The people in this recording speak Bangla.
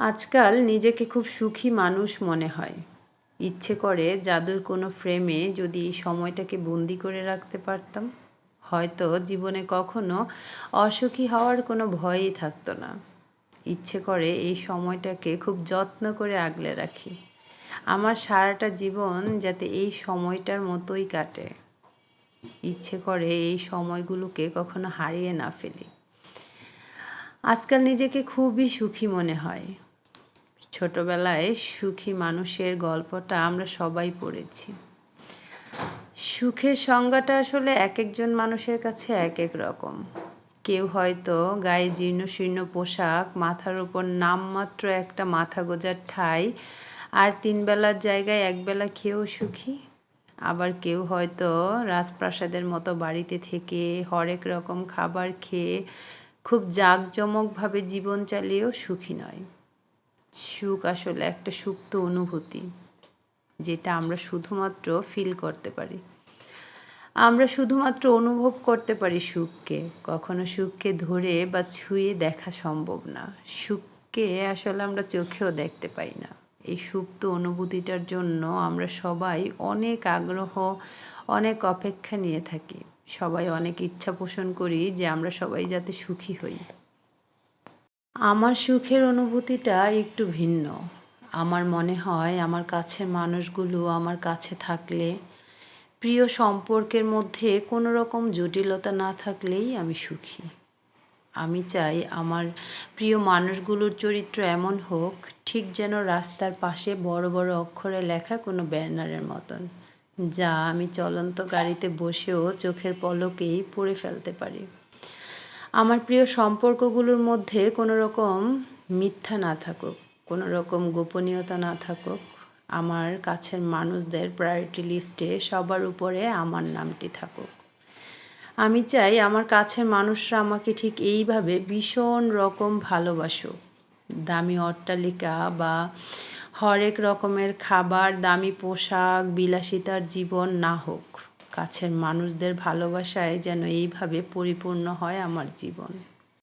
আজকাল নিজেকে খুব সুখী মানুষ মনে হয়। ইচ্ছে করে জাদুর কোনো ফ্রেমে যদি এই সময়টাকে বন্দি করে রাখতে পারতাম, হয়তো জীবনে কখনো অসুখী হওয়ার কোনো ভয়ই থাকতো না। ইচ্ছে করে এই সময়টাকে খুব যত্ন করে আগলে রাখি। আমার সারাটা জীবন যাতে এই সময়টার মতোই কাটে। ইচ্ছে করে এই সময়গুলোকে কখনো হারিয়ে না ফেলি। আজকাল নিজেকে খুবই সুখী মনে হয়। ছোটবেলায় সুখী মানুষের গল্পটা আমরা সবাই পড়েছি। সুখের সংজ্ঞাটা আসলে এক একজন মানুষের কাছে এক এক রকম। কেউ হয়তো গায়ে জীর্ণ শীর্ণ পোশাক, মাথার উপর নামমাত্র একটা মাথা গোঁজার ঠাঁই, আর 3 বেলার জায়গায় 1 বেলা খেয়েও সুখী। আবার কেউ হয়তো রাজপ্রাসাদের মতো বাড়িতে থেকে হরেক রকম খাবার খেয়ে খুব জাঁকজমকভাবে জীবন চালিয়েও সুখী নয়। সুখ আসলে একটা সুপ্ত অনুভূতি, যেটা আমরা শুধুমাত্র ফিল করতে পারি। আমরা শুধুমাত্র অনুভব করতে পারি সুখকে, কখনো সুখকে ধরে বা ছুঁয়ে দেখা সম্ভব না। সুখকে আসলে আমরা চোখেও দেখতে পাই না। এই সুপ্ত অনুভূতিটার জন্য আমরা সবাই অনেক আগ্রহ, অনেক অপেক্ষা নিয়ে থাকি। সবাই অনেক ইচ্ছা পোষণ করি যে আমরা সবাই যাতে সুখী হই। আমার সুখের অনুভূতিটা একটু ভিন্ন। আমার মনে হয় আমার কাছের মানুষগুলো আমার কাছে থাকলে, প্রিয় সম্পর্কের মধ্যে কোনো রকম জটিলতা না থাকলেই আমি সুখী। আমি চাই আমার প্রিয় মানুষগুলোর চরিত্র এমন হোক, ঠিক যেন রাস্তার পাশে বড় বড় অক্ষরে লেখা কোনো ব্যানারের মতন, যা আমি চলন্ত গাড়িতে বসেও চোখের পলকেই পড়ে ফেলতে পারি। আমার প্রিয় সম্পর্কগুলোর মধ্যে কোনো রকম মিথ্যা না থাকুক, কোনো রকম গোপনীয়তা না থাকুক। আমার কাছের মানুষদের প্রায়োরিটি লিস্টে সবার উপরে আমার নামটি থাকুক। আমি চাই আমার কাছের মানুষরা আমাকে ঠিক এইভাবে ভীষণ রকম ভালোবাসুক। দামি অট্টালিকা বা হরেক রকমের খাবার, দামি পোশাক, বিলাসিতার জীবন না হোক, কাছের মানুষদের ভালোবাসায় যেন এইভাবে পরিপূর্ণ হয় আমার জীবন।